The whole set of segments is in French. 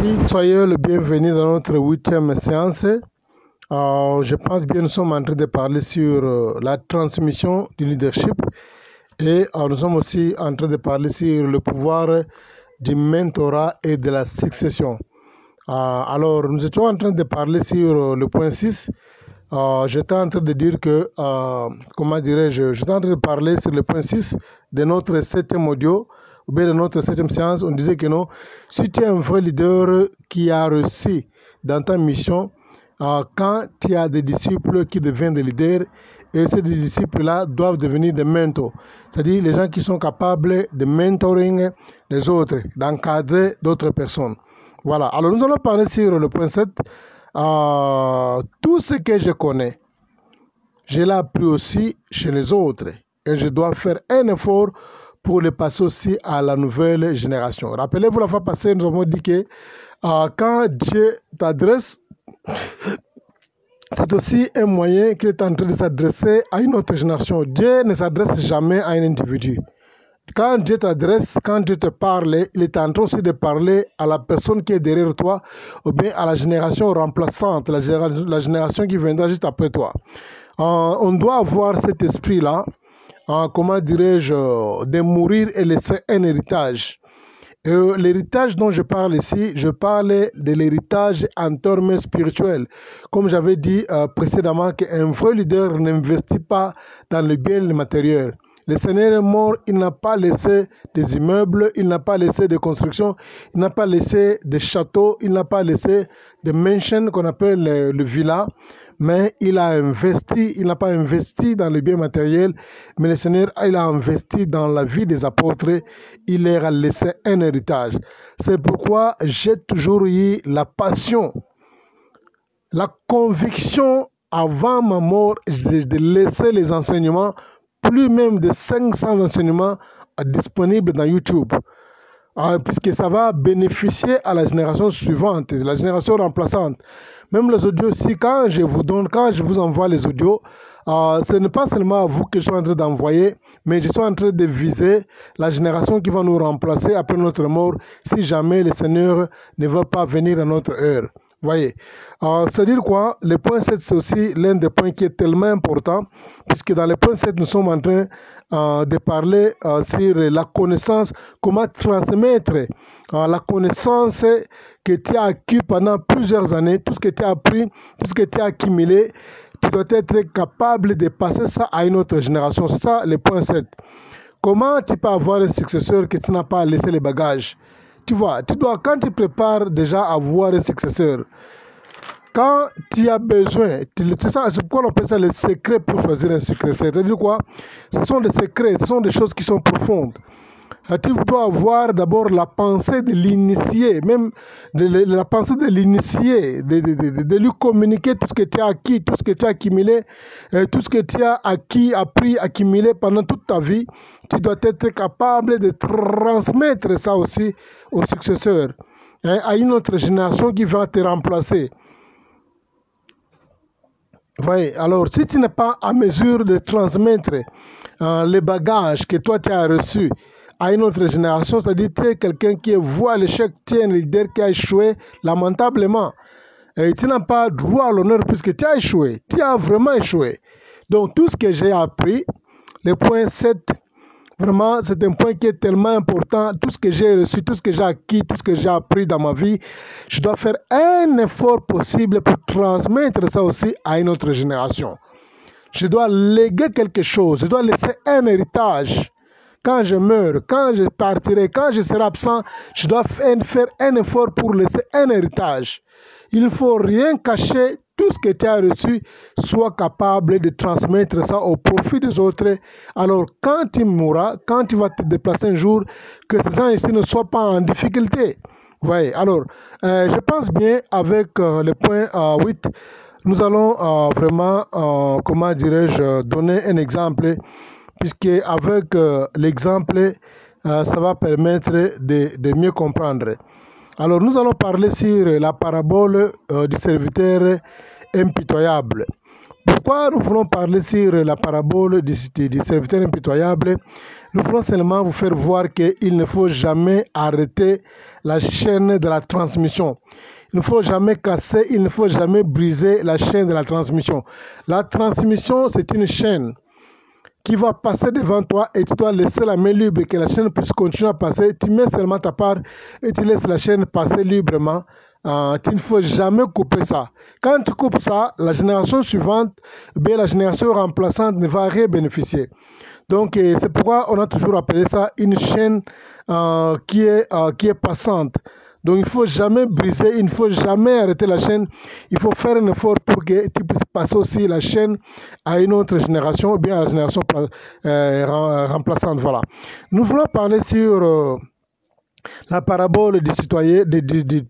amis, soyez le bienvenu dans notre 8e séance. Je pense bien nous sommes en train de parler sur la transmission du leadership et nous sommes aussi en train de parler sur le pouvoir du mentorat et de la succession. Alors, nous étions en train de parler sur le point 6. J'étais en train de dire que, j'étais en train de parler sur le point 6 de notre 7e audio, ou bien de notre 7e séance. On disait que non, si tu es un vrai leader qui a réussi dans ta mission, quand tu as des disciples qui deviennent des leaders, et ces disciples-là doivent devenir des mentors, c'est-à-dire les gens qui sont capables de mentoring les autres, d'encadrer d'autres personnes. Voilà, alors nous allons parler sur le point 7. Tout ce que je connais, je l'ai appris aussi chez les autres et je dois faire un effort pour le passer aussi à la nouvelle génération. Rappelez-vous, la fois passée, nous avons dit que quand Dieu t'adresse, c'est aussi un moyen qu'il est en train de s'adresser à une autre génération. Dieu ne s'adresse jamais à un individu. Quand Dieu t'adresse, quand Dieu te parle, il est en train aussi de parler à la personne qui est derrière toi ou bien à la génération remplaçante, la génération qui viendra juste après toi. On doit avoir cet esprit-là, de mourir et laisser un héritage. L'héritage dont je parle ici, je parle de l'héritage en termes spirituels. Comme j'avais dit précédemment, qu'un vrai leader n'investit pas dans le bien matériel. Le Seigneur est mort, il n'a pas laissé des immeubles, il n'a pas laissé des constructions, il n'a pas laissé des châteaux, il n'a pas laissé des mansions qu'on appelle le villa, mais il a investi, il n'a pas investi dans le bien matériel, mais le Seigneur, il a investi dans la vie des apôtres, il leur a laissé un héritage. C'est pourquoi j'ai toujours eu la passion, la conviction avant ma mort de laisser les enseignements, plus même de 500 enseignements disponibles dans YouTube, puisque ça va bénéficier à la génération suivante, la génération remplaçante. Même les audios aussi, quand je vous envoie les audios, ce n'est pas seulement à vous que je suis en train d'envoyer, mais je suis en train de viser la génération qui va nous remplacer après notre mort, si jamais le Seigneur ne va pas venir à notre heure. Voyez, c'est-à-dire quoi? Le point 7, c'est aussi l'un des points qui est tellement important, puisque dans le point 7, nous sommes en train de parler sur la connaissance, comment transmettre la connaissance que tu as acquis pendant plusieurs années, tout ce que tu as appris, tout ce que tu as accumulé, tu dois être capable de passer ça à une autre génération. C'est ça le point 7. Comment tu peux avoir un successeur que tu n'as pas laissé les bagages? Tu vois, quand tu prépares déjà à avoir un successeur, quand tu as besoin, c'est pourquoi on appelle ça le secret pour choisir un successeur. C'est-à-dire quoi? Ce sont des secrets, ce sont des choses qui sont profondes. Tu dois avoir d'abord la pensée de l'initié, même la pensée de l'initié, de lui communiquer tout ce que tu as acquis, tout ce que tu as accumulé, tout ce que tu as acquis, appris, accumulé pendant toute ta vie. Tu dois être capable de transmettre ça aussi aux successeurs, à une autre génération qui va te remplacer. Voyez, alors si tu n'es pas à mesure de transmettre les bagages que toi tu as reçus à une autre génération, c'est-à-dire tu es quelqu'un qui voit l'échec, tu es un leader qui a échoué lamentablement. Et tu n'as pas droit à l'honneur puisque tu as échoué, tu as vraiment échoué. Donc tout ce que j'ai appris, le point 7, vraiment c'est un point qui est tellement important. Tout ce que j'ai reçu, tout ce que j'ai acquis, tout ce que j'ai appris dans ma vie, je dois faire un effort possible pour transmettre ça aussi à une autre génération. Je dois léguer quelque chose, je dois laisser un héritage. Quand je meurs, quand je partirai, quand je serai absent, je dois faire un effort pour laisser un héritage. Il ne faut rien cacher, tout ce que tu as reçu, sois capable de transmettre ça au profit des autres. Alors quand tu mourras, quand tu vas te déplacer un jour, que ces gens ici ne soient pas en difficulté. Voyez, alors, je pense bien avec le point 8, nous allons vraiment, donner un exemple, puisque avec l'exemple, ça va permettre de mieux comprendre. Alors, nous allons parler sur la parabole du serviteur impitoyable. Pourquoi nous voulons parler sur la parabole du serviteur impitoyable? Nous voulons seulement vous faire voir qu'il ne faut jamais arrêter la chaîne de la transmission. Il ne faut jamais casser, il ne faut jamais briser la chaîne de la transmission. La transmission, c'est une chaîne qui va passer devant toi et tu dois laisser la main libre et que la chaîne puisse continuer à passer. Tu mets seulement ta part et tu laisses la chaîne passer librement. Tu ne faut jamais couper ça. Quand tu coupes ça, la génération suivante, bien la génération remplaçante ne va rien bénéficier. Donc c'est pourquoi on a toujours appelé ça une chaîne qui est passante. Donc il ne faut jamais briser, il ne faut jamais arrêter la chaîne. Il faut faire un effort pour que tu puisses passer aussi la chaîne à une autre génération, ou bien à la génération remplaçante. Voilà. Nous voulons parler sur la parabole du citoyen,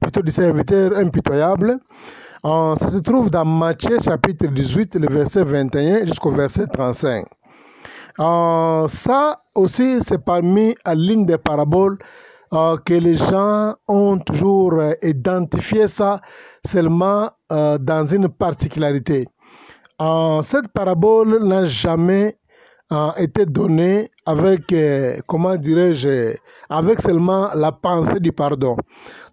plutôt du serviteur impitoyable. Ça se trouve dans Matthieu chapitre 18, le verset 21 jusqu'au verset 35. Ça aussi, c'est parmi l'une des paraboles que les gens ont toujours identifié ça seulement dans une particularité. Cette parabole n'a jamais été donnée avec, comment dirais-je, avec seulement la pensée du pardon.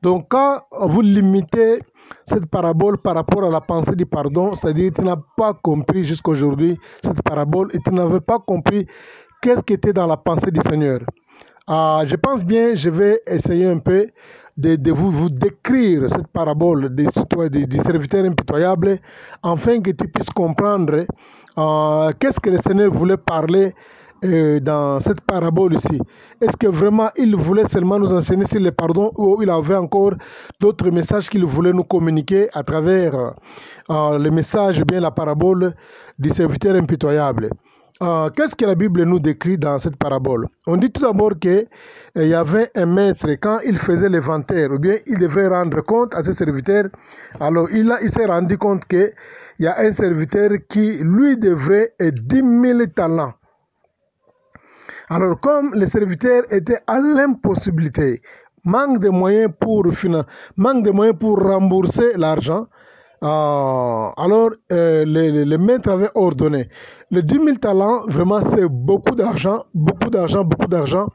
Donc quand vous limitez cette parabole par rapport à la pensée du pardon, c'est-à-dire que tu n'as pas compris jusqu'aujourd'hui cette parabole et tu n'avais pas compris qu'est-ce qui était dans la pensée du Seigneur. Je pense bien, je vais essayer un peu de vous décrire cette parabole du serviteur impitoyable afin que tu puisses comprendre qu'est-ce que le Seigneur voulait parler dans cette parabole ici. Est-ce que vraiment il voulait seulement nous enseigner sur le pardon ou il avait encore d'autres messages qu'il voulait nous communiquer à travers le message, bien la parabole du serviteur impitoyable? Qu'est-ce que la Bible nous décrit dans cette parabole? On dit tout d'abord qu'il y avait un maître, quand il faisait l'inventaire, ou bien il devait rendre compte à ses serviteurs, alors il s'est rendu compte qu'il y a un serviteur qui lui devrait 10 000 talents. Alors comme le serviteur était à l'impossibilité, manque de moyens pour rembourser l'argent, alors le maître avait ordonné les 10 000 talents, vraiment c'est beaucoup d'argent, beaucoup d'argent, beaucoup d'argent.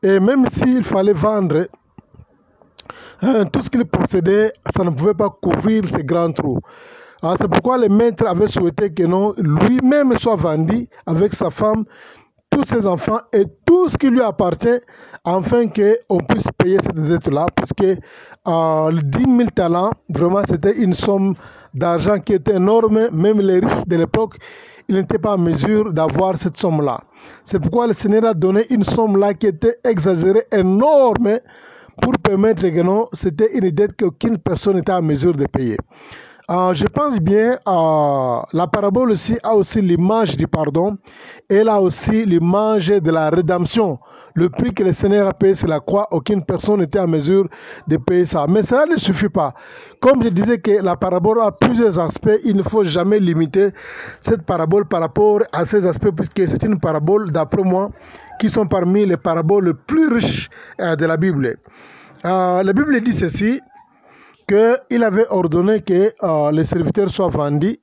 Et même s'il fallait vendre tout ce qu'il possédait, ça ne pouvait pas couvrir ces grands trous. C'est pourquoi le maître avait souhaité que non, lui-même soit vendu avec sa femme, tous ses enfants et tout ce qui lui appartient, afin qu'on puisse payer cette dette-là, parce que 10 000 talents, vraiment c'était une somme d'argent qui était énorme. Même les riches de l'époque, ils n'étaient pas en mesure d'avoir cette somme-là. C'est pourquoi le Seigneur a donné une somme-là qui était exagérée, énorme, pour permettre que non, c'était une dette qu'aucune personne n'était en mesure de payer. Je pense bien, la parabole aussi a aussi l'image du pardon, et elle a aussi l'image de la rédemption. Le prix que le Seigneur a payé sur la croix, aucune personne n'était en mesure de payer ça. Mais cela ne suffit pas. Comme je disais que la parabole a plusieurs aspects, il ne faut jamais limiter cette parabole par rapport à ces aspects, puisque c'est une parabole, d'après moi, qui sont parmi les paraboles les plus riches de la Bible. La Bible dit ceci, qu'il avait ordonné que les serviteurs soient vendus,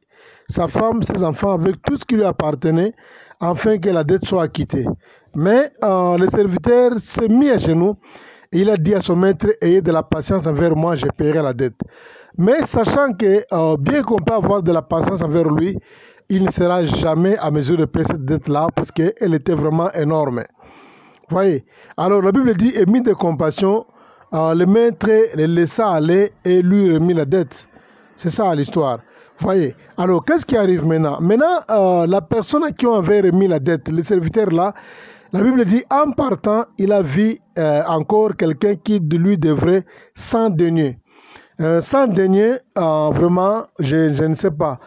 sa femme, ses enfants, avec tout ce qui lui appartenait, afin que la dette soit acquittée. Mais le serviteur s'est mis à genoux et il a dit à son maître, ayez de la patience envers moi, je paierai la dette. Mais sachant que bien qu'on peut avoir de la patience envers lui, il ne sera jamais à mesure de payer cette dette-là, parce qu'elle était vraiment énorme. Voyez. Alors la Bible dit, émis de compassion, le maître le laissa aller et lui remit la dette. C'est ça l'histoire. Voyez. Alors, qu'est-ce qui arrive maintenant? Maintenant, la personne à qui on avait remis la dette, le serviteur là, la Bible dit, en partant, il a vu encore quelqu'un qui lui devrait 100 deniers. 100 deniers, vraiment, je ne sais pas.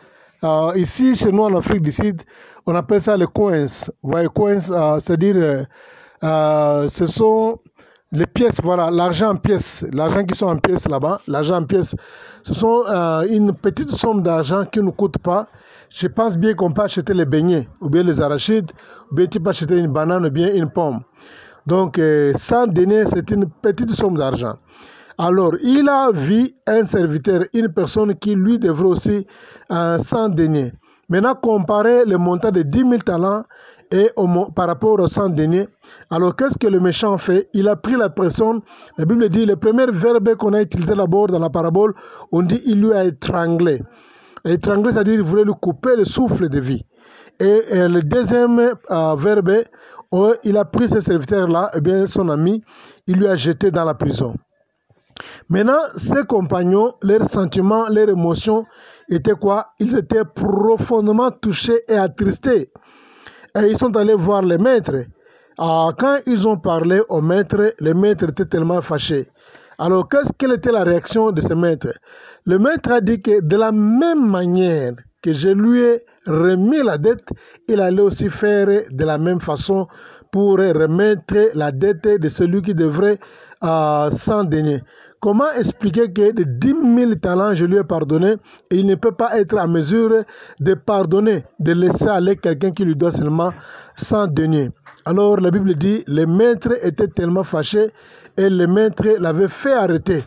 Ici, chez nous en Afrique du Sud, on appelle ça le coins. Vous voyez, coins, c'est-à-dire, ce sont les pièces, voilà, l'argent en pièces, l'argent qui sont en pièces là-bas, l'argent en pièces, ce sont une petite somme d'argent qui ne coûte pas. Je pense bien qu'on peut acheter les beignets, ou bien les arachides, ou bien tu peux acheter une banane, ou bien une pomme. Donc, 100 deniers, c'est une petite somme d'argent. Alors, il a vu un serviteur, une personne qui lui devrait aussi 100 deniers. Maintenant, comparez le montant de 10 000 talents et par rapport au 100 deniers. Alors qu'est-ce que le méchant fait? Il a pris la personne, la Bible dit, le premier verbe qu'on a utilisé d'abord dans la parabole, on dit il lui a étranglé. Étranglé, c'est-à-dire qu'il voulait lui couper le souffle de vie. Et le deuxième verbe, il a pris ce serviteur-là, et bien son ami, il lui a jeté dans la prison. Maintenant, ses compagnons, leurs sentiments, leurs émotions étaient quoi? Ils étaient profondément touchés et attristés. Et ils sont allés voir les maîtres. Quand ils ont parlé au maître, les maîtres étaient tellement fâchés. Alors, quelle était la réaction de ce maître? Le maître a dit que de la même manière que je lui ai remis la dette, il allait aussi faire de la même façon pour remettre la dette de celui qui devrait 100 deniers. Comment expliquer que de 10 000 talents je lui ai pardonné et il ne peut pas être en mesure de pardonner, de laisser aller quelqu'un qui lui doit seulement 100 deniers? Alors la Bible dit, le maître était tellement fâché et le maître l'avait fait arrêter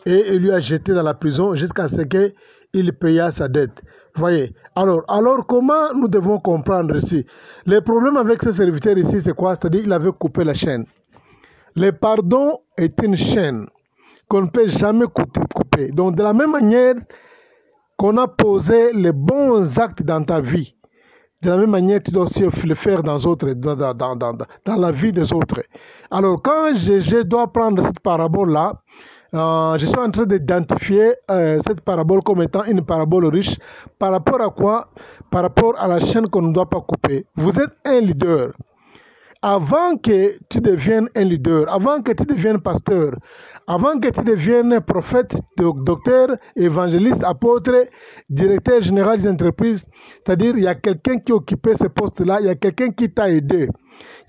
et il lui a jeté dans la prison jusqu'à ce qu'il paya sa dette. Voyez. Alors comment nous devons comprendre ici? Le problème avec ce serviteur ici, c'est quoi? C'est-à-dire qu'il avait coupé la chaîne. Le pardon est une chaîne qu'on ne peut jamais couper. Donc, de la même manière qu'on a posé les bons actes dans ta vie, de la même manière, tu dois aussi le faire dans la vie des autres. Alors, quand je dois prendre cette parabole-là, je suis en train d'identifier cette parabole comme étant une parabole riche. Par rapport à quoi? Par rapport à la chaîne qu'on ne doit pas couper. Vous êtes un leader. Avant que tu deviennes un leader, avant que tu deviennes pasteur, avant que tu deviennes prophète, docteur, évangéliste, apôtre, directeur général des entreprises, c'est-à-dire il y a quelqu'un qui occupait ce poste-là, il y a quelqu'un qui t'a aidé,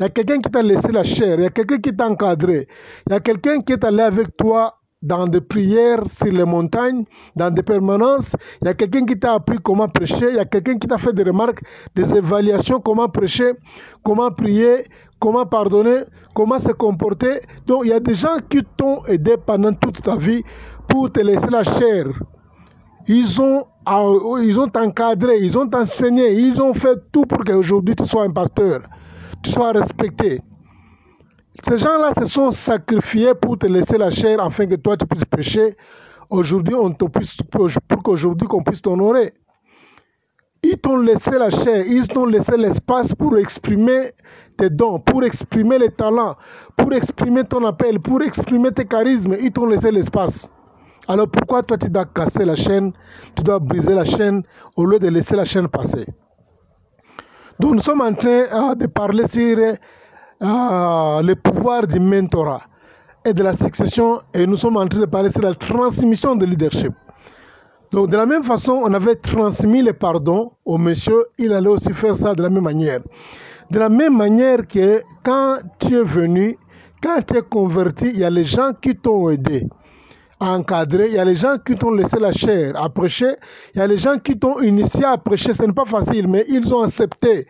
il y a quelqu'un qui t'a laissé la chair, il y a quelqu'un qui t'a encadré, il y a quelqu'un qui est allé avec toi dans des prières sur les montagnes, dans des permanences. Il y a quelqu'un qui t'a appris comment prêcher. Il y a quelqu'un qui t'a fait des remarques, des évaluations, comment prêcher, comment prier, comment pardonner, comment se comporter. Donc, il y a des gens qui t'ont aidé pendant toute ta vie pour te laisser la chair. Ils ont encadré, ils ont enseigné, ils ont fait tout pour qu'aujourd'hui tu sois un pasteur, tu sois respecté. Ces gens-là se sont sacrifiés pour te laisser la chair afin que toi tu puisses prêcher. Aujourd'hui, pour qu'aujourd'hui qu'on puisse t'honorer. Ils t'ont laissé la chair, ils t'ont laissé l'espace pour exprimer tes dons, pour exprimer les talents, pour exprimer ton appel, pour exprimer tes charismes. Ils t'ont laissé l'espace. Alors pourquoi toi tu dois casser la chaîne, tu dois briser la chaîne au lieu de laisser la chaîne passer? Donc nous sommes en train de parler sur le pouvoir du mentorat et de la succession, et nous sommes en train de parler sur la transmission de leadership. Donc de la même façon, on avait transmis le pardon au monsieur, il allait aussi faire ça de la même manière. De la même manière que quand tu es venu, quand tu es converti, il y a les gens qui t'ont aidé à encadrer, il y a les gens qui t'ont laissé la chair à prêcher, il y a les gens qui t'ont initié à prêcher. Ce n'est pas facile, mais ils ont accepté.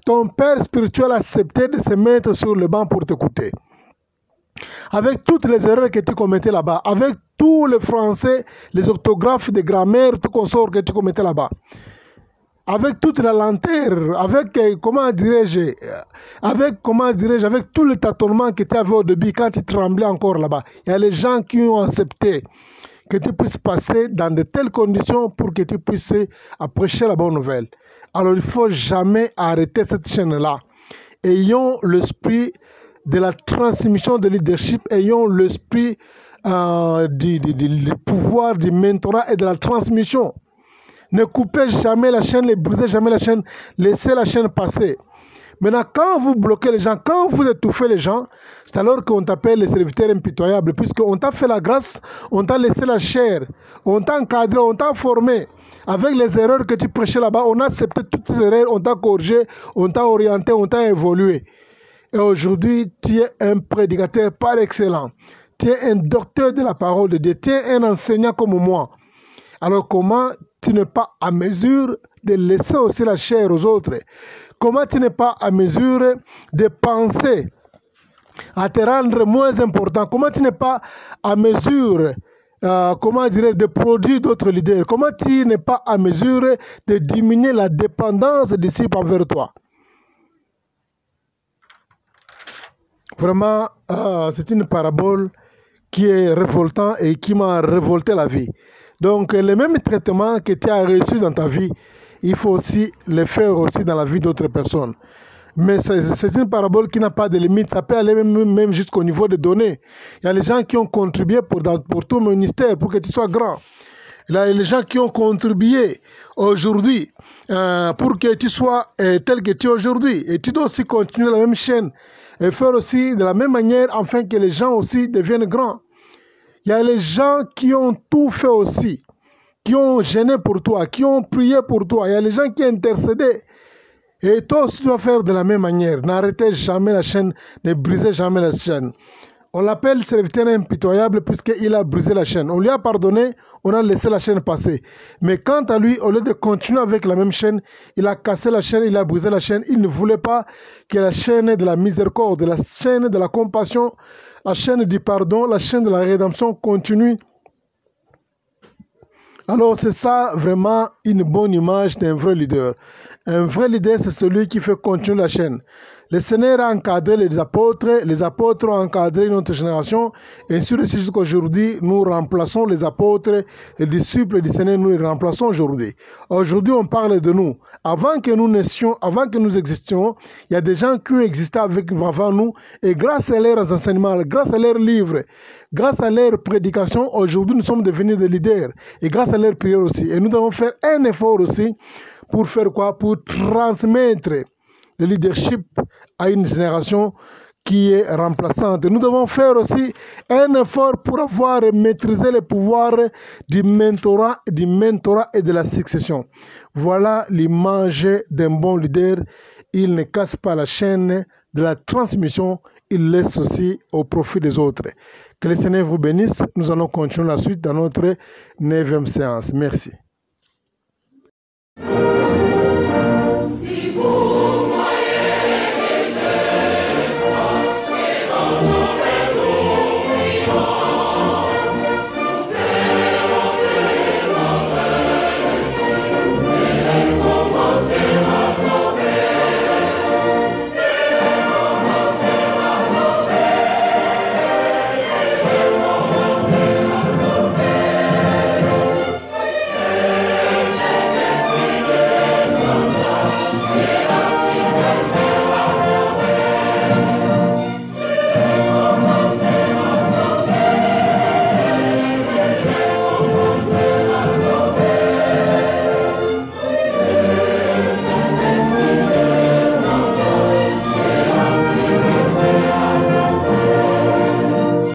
Ton père spirituel a accepté de se mettre sur le banc pour t'écouter. Avec toutes les erreurs que tu commettais là-bas, avec tous les français, les orthographes de grammaire, tout consort que tu commettais là-bas, avec toute la lenteur, avec, avec tout le tâtonnement que tu avais au début quand tu tremblais encore là-bas. Il y a les gens qui ont accepté que tu puisses passer dans de telles conditions pour que tu puisses prêcher la bonne nouvelle. Alors il ne faut jamais arrêter cette chaîne-là. Ayons l'esprit de la transmission de leadership, ayons l'esprit du pouvoir du mentorat et de la transmission. Ne coupez jamais la chaîne, ne brisez jamais la chaîne, laissez la chaîne passer. Maintenant, quand vous bloquez les gens, quand vous étouffez les gens, c'est alors qu'on t'appelle les serviteurs impitoyables, puisqu'on t'a fait la grâce, on t'a laissé la chair, on t'a encadré, on t'a formé. Avec les erreurs que tu prêchais là-bas, on a accepté toutes ces erreurs, on t'a corrigé, on t'a orienté, on t'a évolué. Et aujourd'hui, tu es un prédicateur par excellence. Tu es un docteur de la parole de Dieu. Tu es un enseignant comme moi. Alors comment tu n'es pas à mesure de laisser aussi la chair aux autres? Comment tu n'es pas à mesure de penser à te rendre moins important? Comment tu n'es pas à mesure de produire d'autres leaders? Comment tu n'es pas à mesure de diminuer la dépendance des disciples envers toi? Vraiment, c'est une parabole qui est révoltante et qui m'a révolté la vie. Donc, les mêmes traitements que tu as reçus dans ta vie, il faut aussi les faire aussi dans la vie d'autres personnes. Mais c'est une parabole qui n'a pas de limite. Ça peut aller même jusqu'au niveau des données. Il y a les gens qui ont contribué pour ton ministère, pour que tu sois grand. Il y a les gens qui ont contribué aujourd'hui pour que tu sois tel que tu es aujourd'hui. Et tu dois aussi continuer la même chaîne et faire aussi de la même manière afin que les gens aussi deviennent grands. Il y a les gens qui ont tout fait aussi, qui ont gêné pour toi, qui ont prié pour toi. Il y a les gens qui ont intercédé. Et toi aussi, tu dois faire de la même manière. N'arrêtez jamais la chaîne, ne brisez jamais la chaîne. On l'appelle serviteur impitoyable puisqu'il a brisé la chaîne. On lui a pardonné, on a laissé la chaîne passer. Mais quant à lui, au lieu de continuer avec la même chaîne, il a cassé la chaîne, il a brisé la chaîne. Il ne voulait pas que la chaîne de la miséricorde, la chaîne de la compassion, la chaîne du pardon, la chaîne de la rédemption continue. Alors c'est ça vraiment une bonne image d'un vrai leader. Un vrai leader, c'est celui qui fait continuer la chaîne. Le Seigneur a encadré les apôtres ont encadré notre génération, et ainsi de suite jusqu'à aujourd'hui, nous remplaçons les apôtres, les disciples du Seigneur, nous les remplaçons aujourd'hui. Aujourd'hui, on parle de nous. Avant que nous naissions, avant que nous existions, il y a des gens qui ont existé avant nous, et grâce à leurs enseignements, grâce à leurs livres, grâce à leurs prédications, aujourd'hui, nous sommes devenus des leaders, et grâce à leurs prières aussi. Et nous devons faire un effort aussi, pour faire quoi? Pour transmettre le leadership à une génération qui est remplaçante. Nous devons faire aussi un effort pour avoir maîtrisé les pouvoirs du mentorat et de la succession. Voilà l'image d'un bon leader. Il ne casse pas la chaîne de la transmission, il laisse aussi au profit des autres. Que le Seigneur vous bénisse. Nous allons continuer la suite dans notre 9e séance. Merci.